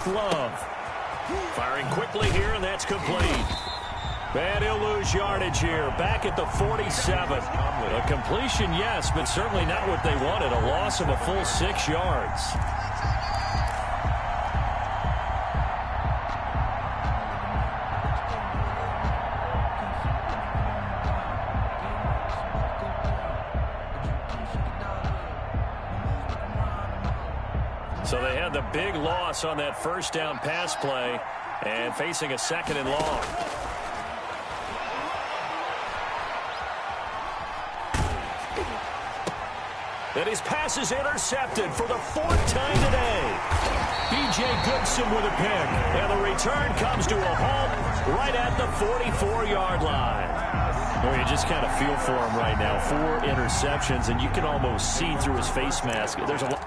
with Love. Firing quickly here, and that's complete. And he'll lose yardage here, back at the 47. A completion, yes, but certainly not what they wanted. A loss of a full 6 yards. So they had the big loss on that first down pass play and facing a 2nd and long. And his pass is intercepted for the 4th time today. B.J. Goodson with a pick. And the return comes to a halt right at the 44-yard line. Well, you just kind of feel for him right now. 4 interceptions, and you can almost see through his face mask. There's a lot.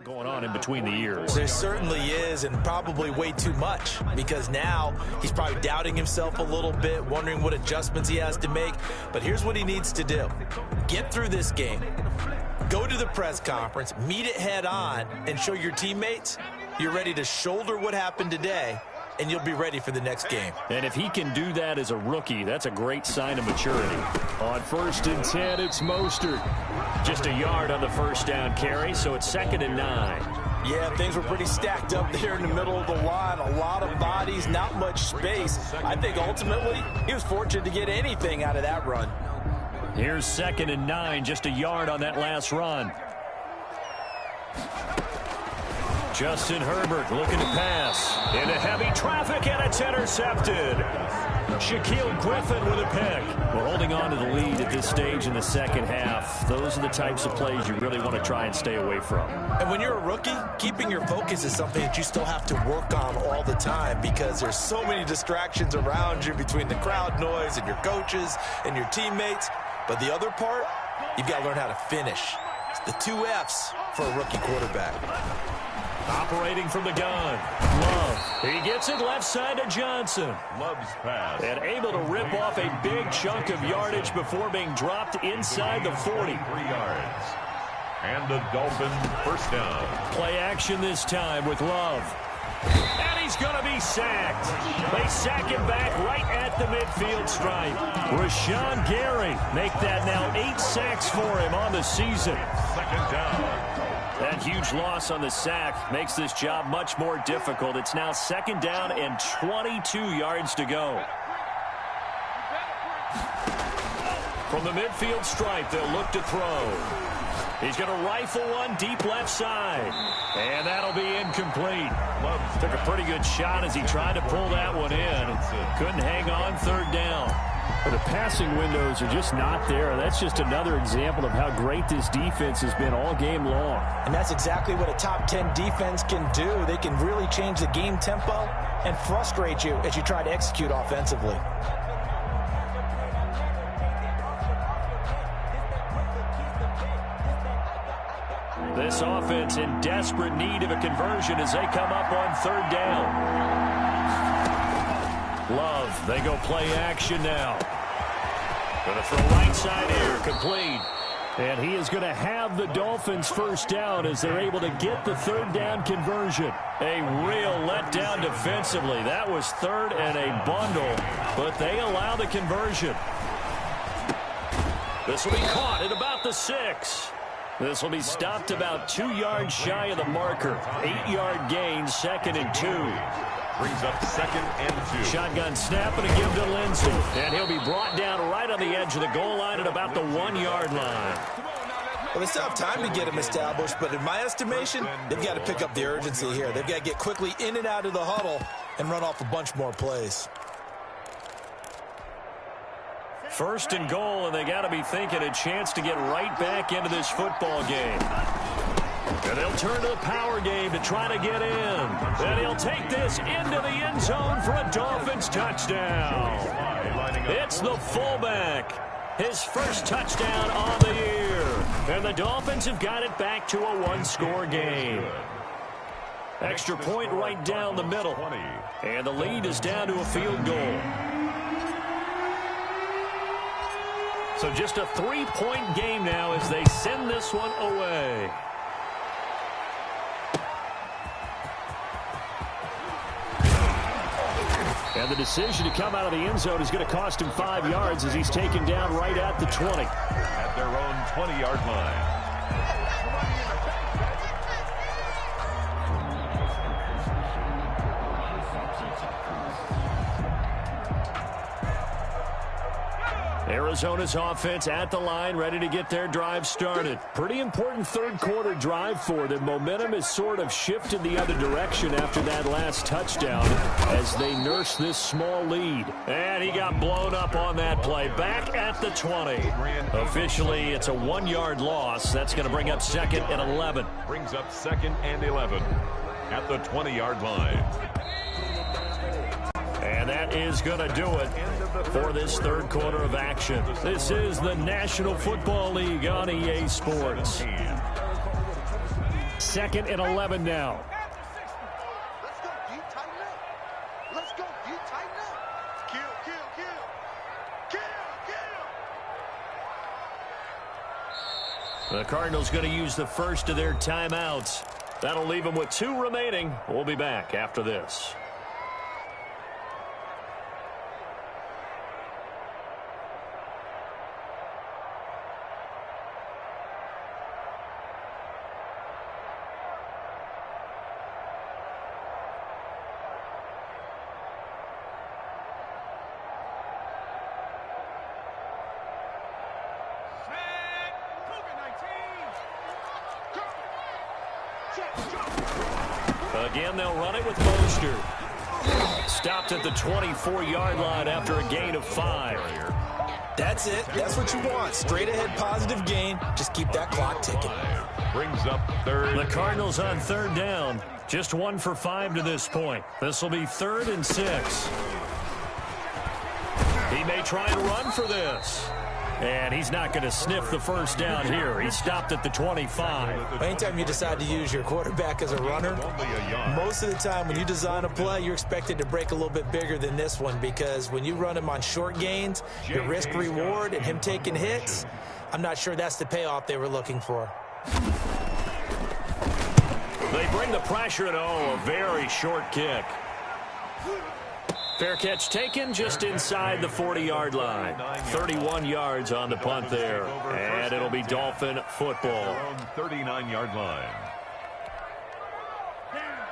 Going on in between the years. There certainly is, and probably way too much, because now he's probably doubting himself a little bit, wondering what adjustments he has to make. But here's what he needs to do. Get through this game. Go to the press conference, meet it head on, and show your teammates you're ready to shoulder what happened today, and you'll be ready for the next game. And if he can do that as a rookie, that's a great sign of maturity. On 1st and 10, it's Mostert. Just a yard on the first down carry, so it's 2nd and 9. Yeah, things were pretty stacked up there in the middle of the line. A lot of bodies, not much space. I think ultimately he was fortunate to get anything out of that run. Here's 2nd and 9, just a yard on that last run. Justin Herbert looking to pass. Into heavy traffic, and it's intercepted. Shaquille Griffin with a pick. We're holding on to the lead at this stage in the second half. Those are the types of plays you really want to try and stay away from. And when you're a rookie, keeping your focus is something that you still have to work on all the time, because there's so many distractions around you between the crowd noise and your coaches and your teammates. But the other part, you've got to learn how to finish. It's the 2 F's for a rookie quarterback. Operating from the gun, Love. He gets it left side to Johnson. Love's pass. And able to rip off a big chunk of yardage before being dropped inside the 40. 3 yards. And the Dolphins first down. Play action this time with Love. And he's going to be sacked. They sack him back right at the midfield stripe. Rashawn Gary make that now 8 sacks for him on the season. 2nd down. That huge loss on the sack makes this job much more difficult. It's now 2nd down and 22 yards to go. From the midfield stripe, they'll look to throw. He's going to rifle one deep left side. And that'll be incomplete. Took a pretty good shot as he tried to pull that one in. Couldn't hang on 3rd down. But the passing windows are just not there. That's just another example of how great this defense has been all game long. And that's exactly what a top 10 defense can do. They can really change the game tempo and frustrate you as you try to execute offensively. This offense in desperate need of a conversion as they come up on 3rd down. Love, they go play action now. Going to throw right side here, complete. And he is going to have the Dolphins first down as they're able to get the third down conversion. A real letdown defensively. That was third and a bundle, but they allow the conversion. This will be caught at about the 6. This will be stopped about 2 yards shy of the marker. 8-yard gain, 2nd and 2. Brings up 2nd and 2. Shotgun snap and a give to Lindsay. And he'll be brought down right on the edge of the goal line at about the 1-yard line. Well, they still have time to get him established, but in my estimation, they've got to pick up the urgency here. They've got to get quickly in and out of the huddle and run off a bunch more plays. First and goal, and they got to be thinking a chance to get right back into this football game. And they'll turn to the power game to try to get in. And he'll take this into the end zone for a Dolphins touchdown. It's the fullback. His first touchdown on the year. And the Dolphins have got it back to a 1-score game. Extra point right down the middle. And the lead is down to a field goal. So just a 3-point game now as they send this one away. And the decision to come out of the end zone is going to cost him 5 yards as he's taken down right at the 20. At their own 20-yard line. Arizona's offense at the line, ready to get their drive started. Pretty important third-quarter drive for them. Momentum has sort of shifted the other direction after that last touchdown as they nurse this small lead. And he got blown up on that play. Back at the 20. Officially, it's a 1-yard loss. That's going to bring up 2nd and 11. Brings up 2nd and 11 at the 20-yard line. And that is going to do it for this third quarter of action. This is the National Football League on EA Sports. 2nd and 11 now. Let's go, D, tighten up. Let's go, D, tighten up. Kill, kill, kill. Kill, kill. The Cardinals going to use the first of their timeouts. That'll leave them with 2 remaining. We'll be back after this. Again, they'll run it with Mostert. Stopped at the 24-yard line after a gain of 5. That's it. That's what you want. Straight ahead positive gain. Just keep that clock ticking. Brings up 3rd. The Cardinals on 3rd down. Just 1 for 5 to this point. This will be 3rd and 6. He may try and run for this. And he's not going to sniff the first down here. He stopped at the 25. Anytime you decide to use your quarterback as a runner, most of the time when you design a play, you're expected to break a little bit bigger than this one, because when you run him on short gains, your risk-reward and him taking hits, I'm not sure that's the payoff they were looking for. They bring the pressure, and a very short kick. Fair catch taken just inside the 40-yard line. 31 yards on the punt there. And it'll be Dolphin football. 39-yard line.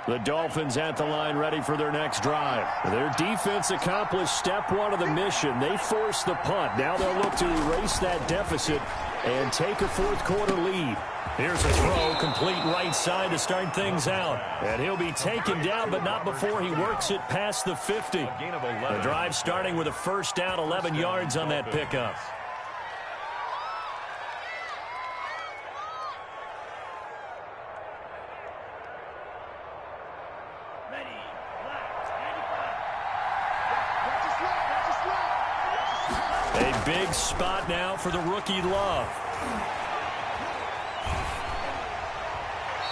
The Dolphins at the line ready for their next drive. Their defense accomplished step 1 of the mission. They forced the punt. Now they'll look to erase that deficit and take a fourth-quarter lead. Here's a throw, complete right side to start things out. And he'll be taken down, but not before he works it past the 50. The drive starting with a first down, 11 yards on that pickup. A big spot now for the rookie Love.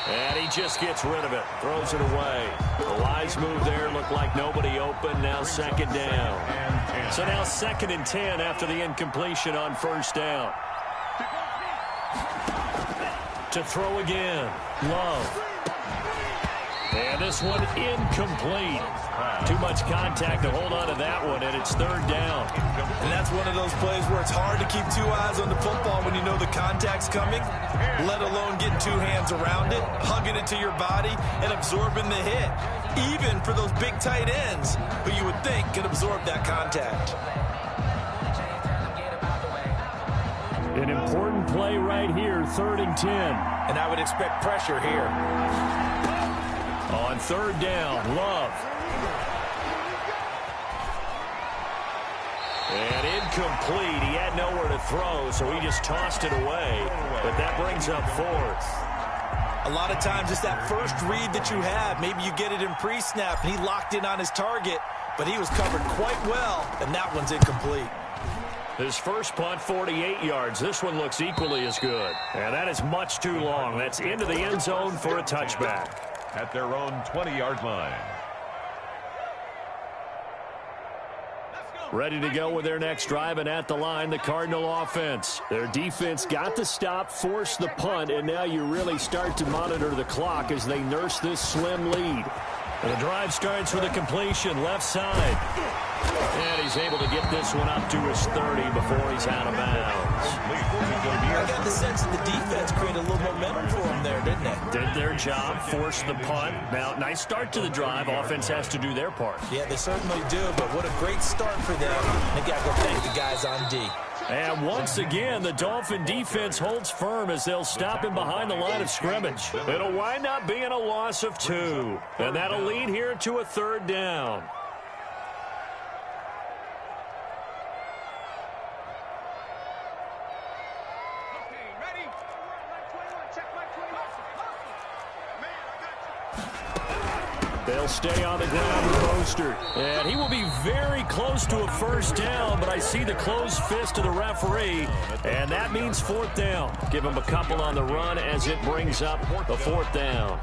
And he just gets rid of it. Throws it away. The wise move there. Looked like nobody open. Now 2nd down. So now 2nd and 10 after the incompletion on first down. To throw again. Love. And this one incomplete. Too much contact to hold on to that one, and it's third down. And that's one of those plays where it's hard to keep two eyes on the football when you know the contact's coming, let alone getting two hands around it, hugging it to your body, and absorbing the hit. Even for those big tight ends who you would think could absorb that contact. An important play right here, 3rd and 10. And I would expect pressure here. On 3rd down, Love. And incomplete. He had nowhere to throw, so he just tossed it away. But that brings up 4th. A lot of times it's that first read that you have. Maybe you get it in pre-snap, and he locked in on his target, but he was covered quite well, and that one's incomplete. His first punt, 48 yards. This one looks equally as good. And that is much too long. That's into the end zone for a touchback. At their own 20-yard line. Ready to go with their next drive, and at the line, the Cardinal offense. Their defense got the stop, forced the punt, and now you really start to monitor the clock as they nurse this slim lead. And the drive starts with a completion, left side. And he's able to get this one up to his 30 before he's out of bounds. I got the sense that the defense created a little momentum for him there, didn't it? Did their job, forced the punt. Now, nice start to the drive. Offense has to do their part. Yeah, they certainly do, but what a great start for them. They got to go thank the guys on D. And once again, the Dolphin defense holds firm as they'll stop him behind the line of scrimmage. It'll wind up being a loss of 2. And that'll lead here to a 3rd down. They'll stay on the ground with Mostert. And he will be very close to a first down, but I see the closed fist of the referee, and that means 4th down. Give him a couple on the run as it brings up a 4th down.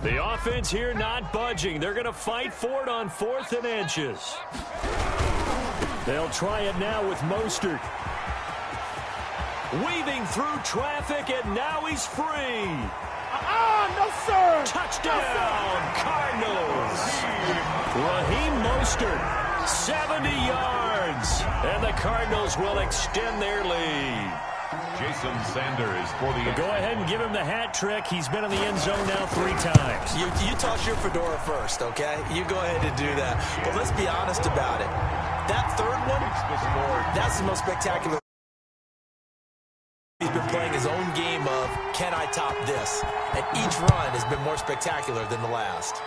The offense here not budging. They're going to fight for it on 4th and inches. They'll try it now with Mostert. Weaving through traffic, and now he's free. No, sir. Touchdown, Cardinals. Raheem Mostert, 70 yards. And the Cardinals will extend their lead. Jason Sanders for the... Go ahead and give him the hat trick. He's been in the end zone now 3 times. You toss your fedora first, okay? You go ahead and do that. But let's be honest about it. That 3rd one, that's the most spectacular. He's been playing his own game of, can I top this? And each run has been more spectacular than the last.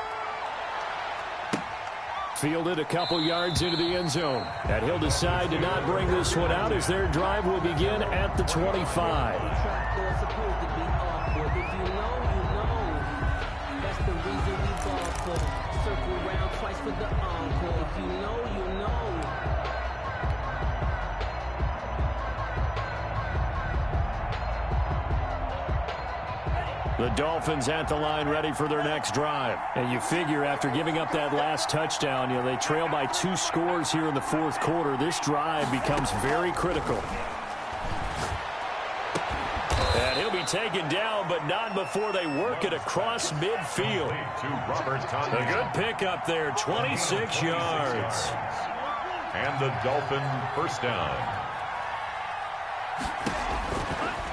Fielded a couple yards into the end zone. And he'll decide to not bring this one out as their drive will begin at the 25. The Dolphins at the line ready for their next drive. And you figure after giving up that last touchdown, they trail by 2 scores here in the 4th quarter. This drive becomes very critical. And he'll be taken down, but not before they work it across midfield. A good pickup there, 26 yards. And the Dolphin first down.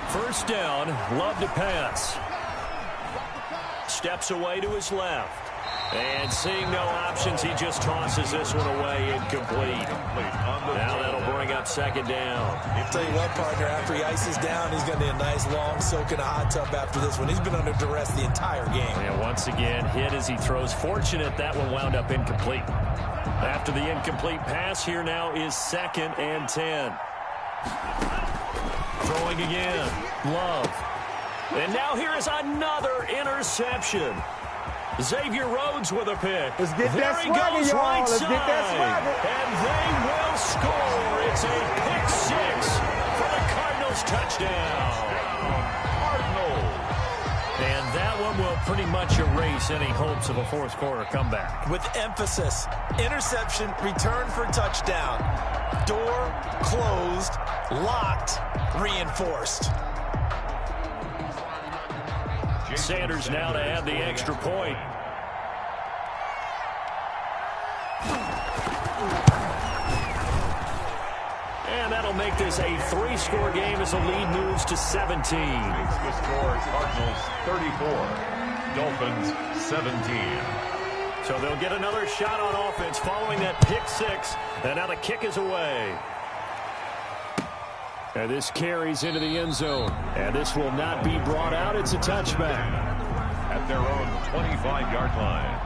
First down, Love to pass. Steps away to his left. And seeing no options, he just tosses this one away, incomplete. Now that'll bring up 2nd down. I'll tell you what, partner, after he ices down, he's going to need a nice long soak in a hot tub after this one. He's been under duress the entire game. And once again, hit as he throws. Fortunate that one wound up incomplete. After the incomplete pass, here now is 2nd and 10. Throwing again. Love. And now here is another interception. Xavier Rhodes with a pick. Let's get there that he swagger, goes y'all. right Let's side. get that swagger. And they will score. It's a pick 6 for the Cardinals touchdown. Cardinals. And that one will pretty much erase any hopes of a fourth quarter comeback. With emphasis, interception, return for touchdown. Door closed, locked, reinforced. Sanders now to add the extra point. And that'll make this a 3-score game as the lead moves to 17. The score, Cardinals 34, Dolphins 17. So they'll get another shot on offense following that pick six. And now the kick is away. And this carries into the end zone. And this will not be brought out. It's a touchback. At their own 25-yard line.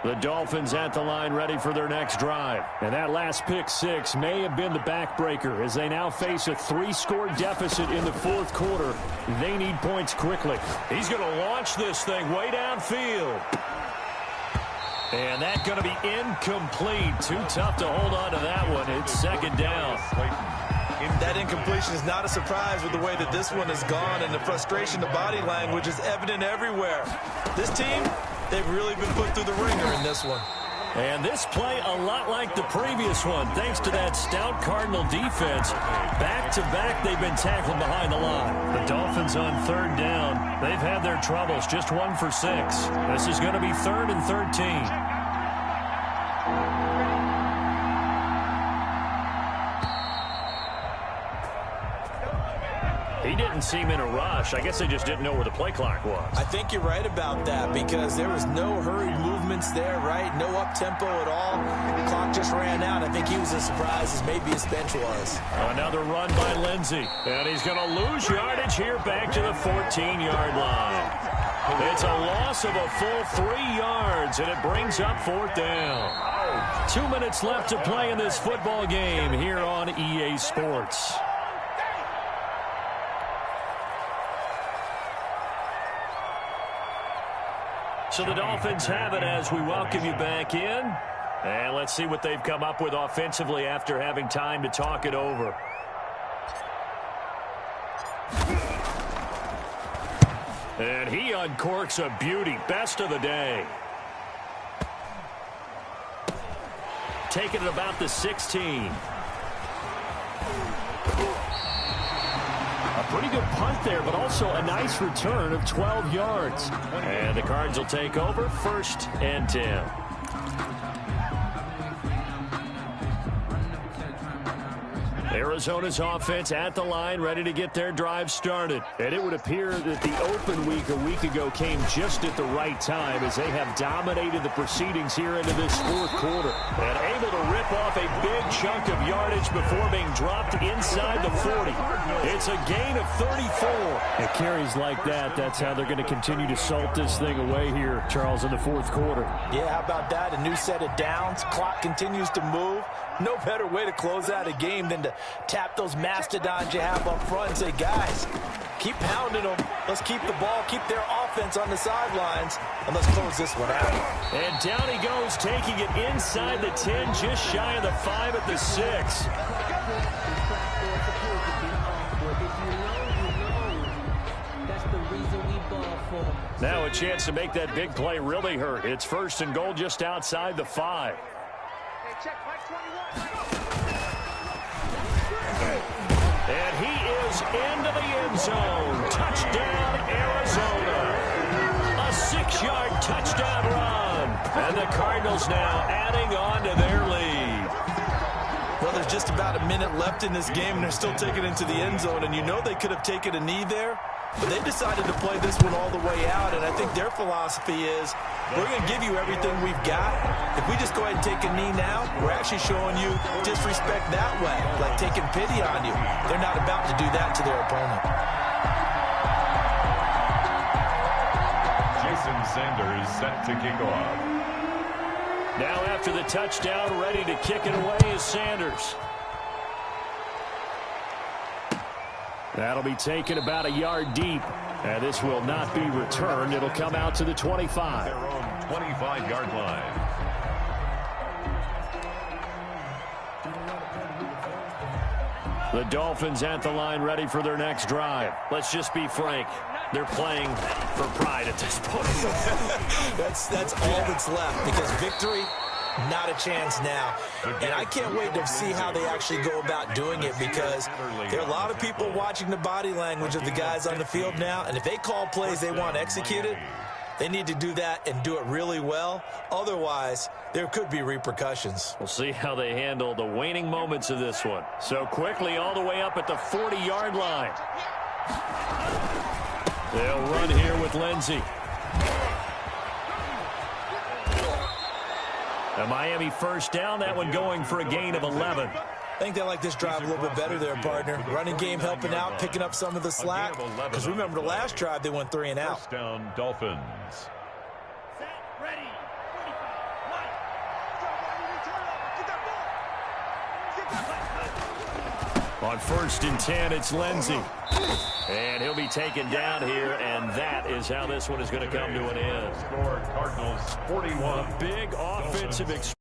The Dolphins at the line ready for their next drive. And that last pick six may have been the backbreaker as they now face a 3-score deficit in the fourth quarter. They need points quickly. He's going to launch this thing way downfield. And that's going to be incomplete. Too tough to hold on to that one. It's second down. That incompletion is not a surprise with the way that this one has gone, and the frustration, the body language is evident everywhere. This team, they've really been put through the ringer in this one. And this play a lot like the previous one, thanks to that stout Cardinal defense. Back-to-back, they've been tackled behind the line. The Dolphins on third down. They've had their troubles, just 1 for 6. This is going to be 3rd and 13. He didn't seem in a rush. I guess they just didn't know where the play clock was. I think you're right about that because there was no hurried movements there, right? No up-tempo at all. The clock just ran out. I think he was as surprised as maybe his bench was. Another run by Lindsey. And he's going to lose yardage here back to the 14-yard line. It's a loss of a full 3 yards, and it brings up 4th down. 2 minutes left to play in this football game here on EA Sports. So the Dolphins have it as we welcome you back in. And let's see what they've come up with offensively after having time to talk it over. And he uncorks a beauty. Best of the day. Taking it about the 16. Pretty good punt there, but also a nice return of 12 yards. And the Cards will take over 1st and 10. Arizona's offense at the line, ready to get their drive started. And it would appear that the open week a week ago came just at the right time as they have dominated the proceedings here into this fourth quarter. And able to rip off a big chunk of yardage before being dropped inside the 40. It's a gain of 34. It carries like that. That's how they're going to continue to salt this thing away here, Charles, in the fourth quarter. Yeah, how about that? A new set of downs. Clock continues to move. No better way to close out a game than to tap those mastodons you have up front and say, guys, keep pounding them. Let's keep the ball, keep their offense on the sidelines, and let's close this one out. And down he goes, taking it inside the 10, just shy of the 5 at the 6. Now a chance to make that big play really hurt. It's 1st and goal just outside the 5. And he is into the end zone. Touchdown, Arizona. A 6-yard touchdown run. And the Cardinals now adding on to their lead. Well, there's just about a minute left in this game, and they're still taking it into the end zone. And you know they could have taken a knee there, but they decided to play this one all the way out. And I think their philosophy is, we're going to give you everything we've got. If we just go ahead and take a knee now, we're actually showing you disrespect that way, like taking pity on you. They're not about to do that to their opponent. Jason Sanders set to kick off. Now after the touchdown, ready to kick it away is Sanders. That'll be taken about a yard deep. And this will not be returned. It'll come out to the 25. Their own 25-yard line. The Dolphins at the line ready for their next drive. Let's just be frank. They're playing for pride at this point. That's all that's left, because victory, not a chance now. And I can't wait to see how they actually go about doing it, because there are a lot of people watching the body language of the guys on the field now, and if they call plays they want executed, they need to do that and do it really well. Otherwise, there could be repercussions. We'll see how they handle the waning moments of this one. So quickly all the way up at the 40-yard line. They'll run here with Lindsey. A Miami first down, that one going for a gain of 11. I think they like this drive a little bit better there, partner. Running game helping out, picking up some of the slack. Because remember, the last drive they went 3 and out. First down, Dolphins. Set, ready, 45, On 1st and 10, it's Lindsey. And he'll be taken down here, and that is how this one is going to come to an end. Score Cardinals 41. Big offensive experience.